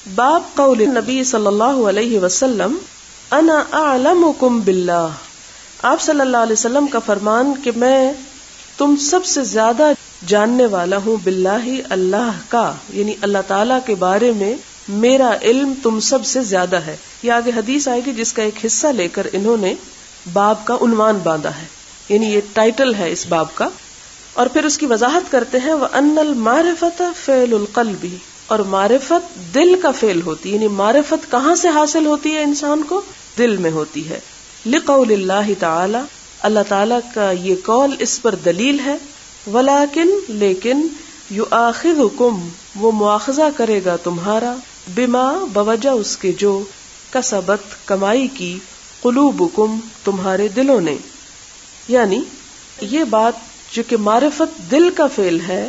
باب قول نبی صلی اللہ علیہ وسلم انا اعلمکم باللہ. آپ صلی اللہ علیہ وسلم کا فرمان کہ میں تم سب سے زیادہ جاننے والا ہوں باللہ اللہ کا، یعنی اللہ تعالیٰ کے بارے میں میرا علم تم سب سے زیادہ ہے. یہ آگے حدیث آئے گی جس کا ایک حصہ لے کر انہوں نے باب کا عنوان باندھا ہے، یعنی یہ ٹائٹل ہے اس باب کا. اور پھر اس کی وضاحت کرتے ہیں وَأَنَّ الْمَعْرِفَةَ فِعْلُ الْقَلْبِ، اور معرفت دل کا فعل ہوتی ہے، یعنی معرفت کہاں سے حاصل ہوتی ہے انسان کو؟ دل میں ہوتی ہے. لِقَوْلِ اللَّهِ تَعَالَى، اللہ تعالیٰ کا یہ قول اس پر دلیل ہے. وَلَكِن، لیکن يُؤَاخِذُكُمْ، وہ مواخذہ کرے گا تمہارا، بما، بوجہ اس کے جو، کسبت، کمائی کی، قلوبکم، تمہارے دلوں نے. یعنی یہ بات جو کہ معرفت دل کا فعل ہے،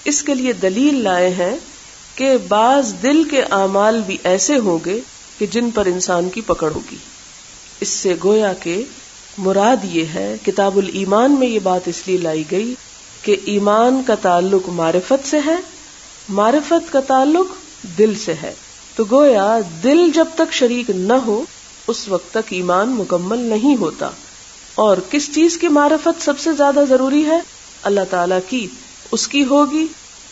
اس کے لیے دلیل لائے ہیں کہ بعض دل کے اعمال بھی ایسے ہوں گے کہ جن پر انسان کی پکڑ ہوگی. اس سے گویا کہ مراد یہ ہے، کتاب الایمان میں یہ بات اس لیے لائی گئی کہ ایمان کا تعلق معرفت سے ہے، معرفت کا تعلق دل سے ہے. تو گویا دل جب تک شریک نہ ہو اس وقت تک ایمان مکمل نہیں ہوتا. اور کس چیز کی معرفت سب سے زیادہ ضروری ہے؟ اللہ تعالیٰ کی. اس کی ہوگی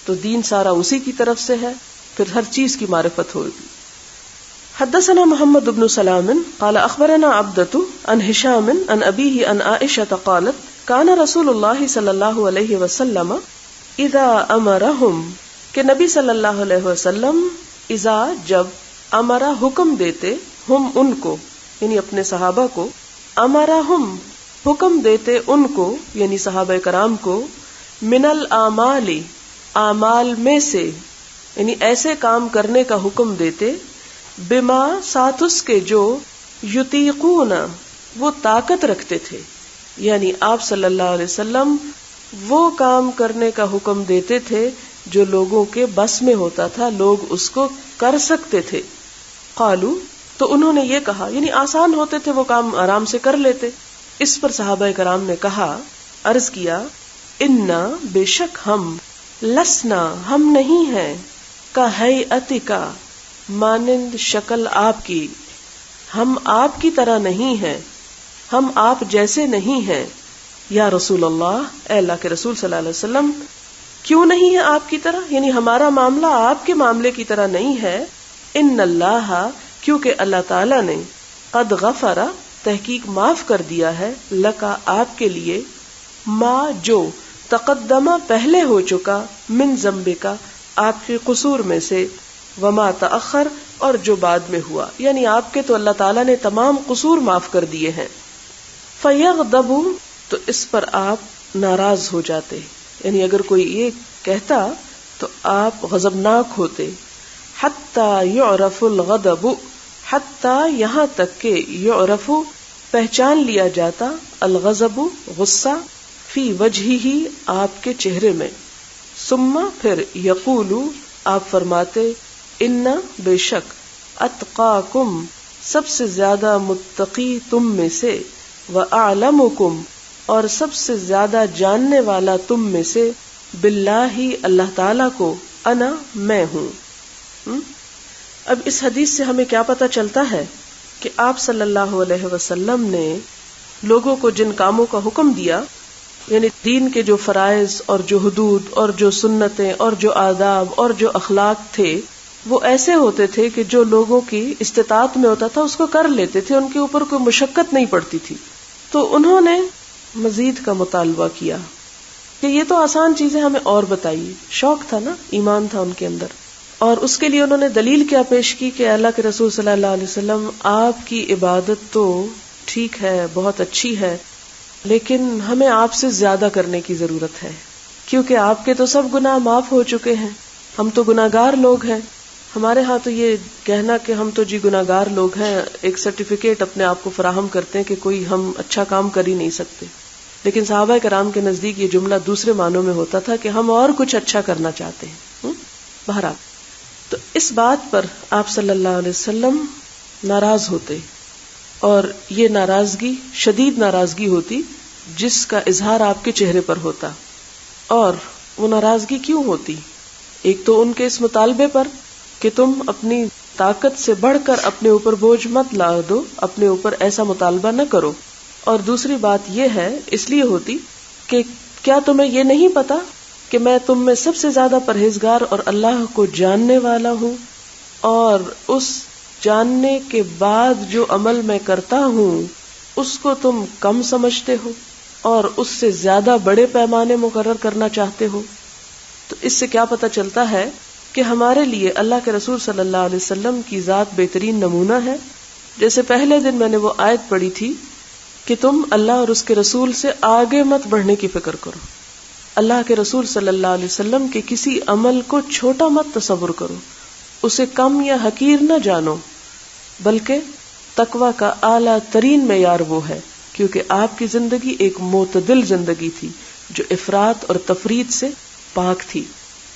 تو دین سارا اسی کی طرف سے ہے، پھر ہر چیز کی معرفت ہوگی. حدثنا محمد بن سلام قال اخبرنا عبدة عن هشام عن ابيه عن عائشة قالت كان رسول الله صلی اللہ علیہ وسلم اذا امرهم، کہ نبی صلی اللہ علیہ وسلم اذا، جب، امرا، حکم دیتے، ہم، ان کو، یعنی اپنے صحابہ کو، امرہم، حکم دیتے ان کو، یعنی صحابہ کرام کو، من الاعمال، اعمال میں سے، یعنی ایسے کام کرنے کا حکم دیتے، بما، ساتھ اس کے جو، یطیقون، وہ طاقت رکھتے تھے. یعنی آپ صلی اللہ علیہ وسلم وہ کام کرنے کا حکم دیتے تھے جو لوگوں کے بس میں ہوتا تھا، لوگ اس کو کر سکتے تھے. قالو، تو انہوں نے یہ کہا، یعنی آسان ہوتے تھے وہ کام، آرام سے کر لیتے. اس پر صحابہ کرام نے کہا، عرض کیا، انا، بے شک ہم، لسنا، ہم نہیں ہیں، کا ہیئتکا، مانند شکل آپ کی، ہم آپ کی طرح نہیں ہیں، ہم آپ جیسے نہیں ہیں. یا رسول اللہ، اے اللہ کے رسول صلی اللہ علیہ وسلم، کیوں نہیں ہے آپ کی طرح؟ یعنی ہمارا معاملہ آپ کے معاملے کی طرح نہیں ہے. ان اللہ، کیونکہ اللہ تعالی نے، قد غفر، تحقیق معاف کر دیا ہے، لکا، آپ کے لیے، ما، جو، تقدمہ، پہلے ہو چکا، من ذنبکا، آپ کے قصور میں سے، وما تأخر، اور جو بعد میں ہوا. یعنی آپ کے تو اللہ تعالیٰ نے تمام قصور معاف کر دیے ہیں. فیغضب، تو اس پر آپ ناراض ہو جاتے، یعنی اگر کوئی یہ کہتا تو آپ غضبناک ہوتے. حتی یعرف الغضب، حتی یہاں تک کہ یعرف، پہچان لیا جاتا، الغضب، غصہ، فی وجہہ، آپ کے چہرے میں. ثم، پھر، یقول، آپ فرماتے، ان، بے شک، اتقاکم، سب سے زیادہ متقی تم میں سے، واعلمکم، اور سب سے زیادہ جاننے والا تم میں سے، باللہ، اللہ تعالی کو، انا، میں ہوں. اب اس حدیث سے ہمیں کیا پتہ چلتا ہے کہ آپ صلی اللہ علیہ وسلم نے لوگوں کو جن کاموں کا حکم دیا، یعنی دین کے جو فرائض اور جو حدود اور جو سنتیں اور جو آداب اور جو اخلاق تھے، وہ ایسے ہوتے تھے کہ جو لوگوں کی استطاعت میں ہوتا تھا اس کو کر لیتے تھے، ان کے اوپر کوئی مشقت نہیں پڑتی تھی. تو انہوں نے مزید کا مطالبہ کیا کہ یہ تو آسان چیزیں ہمیں اور بتائیے. شوق تھا نا، ایمان تھا ان کے اندر. اور اس کے لیے انہوں نے دلیل کیا پیش کی کہ اللہ کے رسول صلی اللہ علیہ وسلم، آپ کی عبادت تو ٹھیک ہے، بہت اچھی ہے، لیکن ہمیں آپ سے زیادہ کرنے کی ضرورت ہے، کیونکہ آپ کے تو سب گناہ معاف ہو چکے ہیں، ہم تو گناہگار لوگ ہیں. ہمارے ہاں تو یہ کہنا کہ ہم تو گناہگار لوگ ہیں، ایک سرٹیفکیٹ اپنے آپ کو فراہم کرتے ہیں کہ کوئی ہم اچھا کام کر ہی نہیں سکتے. لیکن صحابہ کرام کے نزدیک یہ جملہ دوسرے معنوں میں ہوتا تھا کہ ہم اور کچھ اچھا کرنا چاہتے ہیں. بہرحال، تو اس بات پر آپ صلی اللہ علیہ وسلم ناراض ہوتے، اور یہ ناراضگی شدید ناراضگی ہوتی جس کا اظہار آپ کے چہرے پر ہوتا. اور وہ ناراضگی کیوں ہوتی؟ ایک تو ان کے اس مطالبے پر کہ تم اپنی طاقت سے بڑھ کر اپنے اوپر بوجھ مت لا دو، اپنے اوپر ایسا مطالبہ نہ کرو. اور دوسری بات یہ ہے، اس لیے ہوتی کہ کیا تمہیں یہ نہیں پتا کہ میں تم میں سب سے زیادہ پرہیزگار اور اللہ کو جاننے والا ہوں، اور اس جاننے کے بعد جو عمل میں کرتا ہوں اس کو تم کم سمجھتے ہو اور اس سے زیادہ بڑے پیمانے مقرر کرنا چاہتے ہو. تو اس سے کیا پتہ چلتا ہے کہ ہمارے لیے اللہ کے رسول صلی اللہ علیہ وسلم کی ذات بہترین نمونہ ہے. جیسے پہلے دن میں نے وہ آیت پڑھی تھی کہ تم اللہ اور اس کے رسول سے آگے مت بڑھنے کی فکر کرو. اللہ کے رسول صلی اللہ علیہ وسلم کے کسی عمل کو چھوٹا مت تصور کرو، اسے کم یا حقیر نہ جانو، بلکہ تقوی کا اعلیٰ ترین معیار وہ ہے کیونکہ آپ کی زندگی ایک معتدل زندگی تھی جو افراط اور تفریط سے پاک تھی،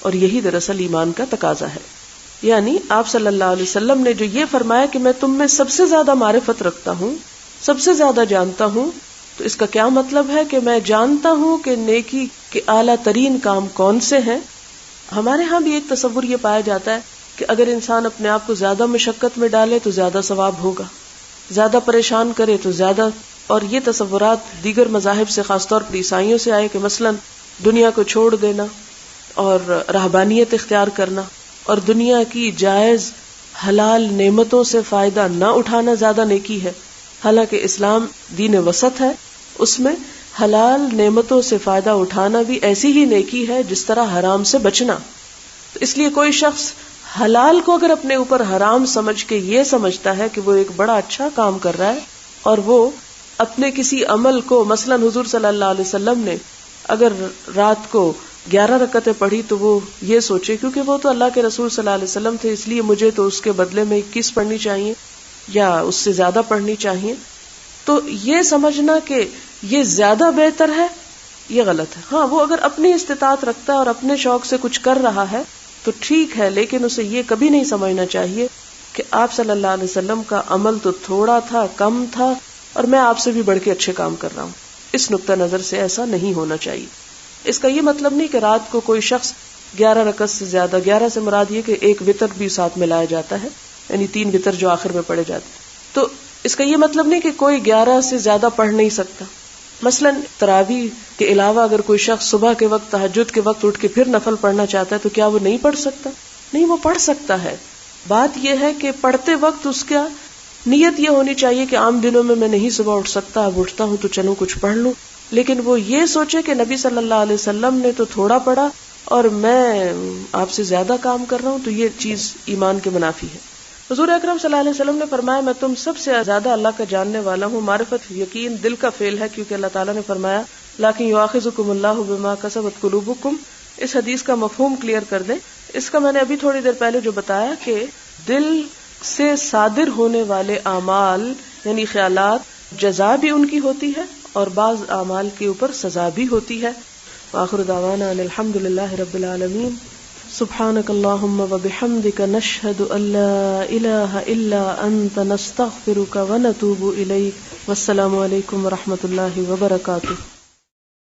اور یہی دراصل ایمان کا تقاضا ہے. یعنی آپ صلی اللہ علیہ وسلم نے جو یہ فرمایا کہ میں تم میں سب سے زیادہ معرفت رکھتا ہوں، سب سے زیادہ جانتا ہوں، تو اس کا کیا مطلب ہے کہ میں جانتا ہوں کہ نیکی کے اعلیٰ ترین کام کون سے ہیں. ہمارے ہاں بھی ایک تصور یہ پایا جاتا ہے کہ اگر انسان اپنے آپ کو زیادہ مشقت میں ڈالے تو زیادہ ثواب ہوگا، زیادہ پریشان کرے تو زیادہ. اور یہ تصورات دیگر مذاہب سے، خاص طور پر عیسائیوں سے آئے کہ مثلا دنیا کو چھوڑ دینا اور رہبانیت اختیار کرنا اور دنیا کی جائز حلال نعمتوں سے فائدہ نہ اٹھانا زیادہ نیکی ہے. حالانکہ اسلام دین وسط ہے، اس میں حلال نعمتوں سے فائدہ اٹھانا بھی ایسی ہی نیکی ہے جس طرح حرام سے بچنا. تو اس لیے کوئی شخص حلال کو اگر اپنے اوپر حرام سمجھ کے یہ سمجھتا ہے کہ وہ ایک بڑا اچھا کام کر رہا ہے، اور وہ اپنے کسی عمل کو، مثلا حضور صلی اللہ علیہ وسلم نے اگر رات کو 11 رکعتیں پڑھی تو وہ یہ سوچے کیونکہ وہ تو اللہ کے رسول صلی اللہ علیہ وسلم تھے، اس لیے مجھے تو اس کے بدلے میں 21 پڑھنی چاہیے یا اس سے زیادہ پڑھنی چاہیے. تو یہ سمجھنا کہ یہ زیادہ بہتر ہے، یہ غلط ہے. ہاں، وہ اگر اپنی استطاعت رکھتا ہے اور اپنے شوق سے کچھ کر رہا ہے تو ٹھیک ہے، لیکن اسے یہ کبھی نہیں سمجھنا چاہیے کہ آپ صلی اللہ علیہ وسلم کا عمل تو تھوڑا تھا، کم تھا، اور میں آپ سے بھی بڑھ کے اچھے کام کر رہا ہوں. اس نقطہ نظر سے ایسا نہیں ہونا چاہیے. اس کا یہ مطلب نہیں کہ رات کو کوئی شخص 11 رکعت سے زیادہ، 11 سے مراد یہ کہ ایک وتر بھی ساتھ ملایا جاتا ہے، یعنی 3 وتر جو آخر میں پڑے جاتے ہیں. تو اس کا یہ مطلب نہیں کہ کوئی 11 سے زیادہ پڑھ نہیں سکتا. مثلا تراویح کے علاوہ اگر کوئی شخص صبح کے وقت، تہجد کے وقت اٹھ کے پھر نفل پڑھنا چاہتا ہے تو کیا وہ نہیں پڑھ سکتا؟ نہیں، وہ پڑھ سکتا ہے. بات یہ ہے کہ پڑھتے وقت اس کا نیت یہ ہونی چاہیے کہ عام دنوں میں نہیں صبح اٹھ سکتا، اب اٹھتا ہوں تو چلوں کچھ پڑھ لوں. لیکن وہ یہ سوچے کہ نبی صلی اللہ علیہ وسلم نے تو تھوڑا پڑھا اور میں آپ سے زیادہ کام کر رہا ہوں، تو یہ چیز ایمان کے منافی ہے. حضور اکرم صلی اللہ علیہ وسلم نے فرمایا میں تم سب سے زیادہ اللہ کا جاننے والا ہوں. معرفت یقین دل کا فعل ہے، کیونکہ اللہ تعالیٰ نے فرمایا لیکن یؤاخذکم اللہ بما کسبت قلوبکم. اس حدیث کا مفہوم کلیئر کر دیں. اس کا میں نے ابھی تھوڑی دیر پہلے جو بتایا کہ دل سے صادر ہونے والے اعمال یعنی خیالات، جزا بھی ان کی ہوتی ہے اور بعض اعمال کے اوپر سزا بھی ہوتی ہے. وآخر دعوانا ان الحمد للہ رب العالمین. سبحانک اللہم وبحمدک نشہد ان لا الہ الا انت نستغفرک ونتوب الیک. والسلام علیکم ورحمۃ اللہ وبرکاتہ.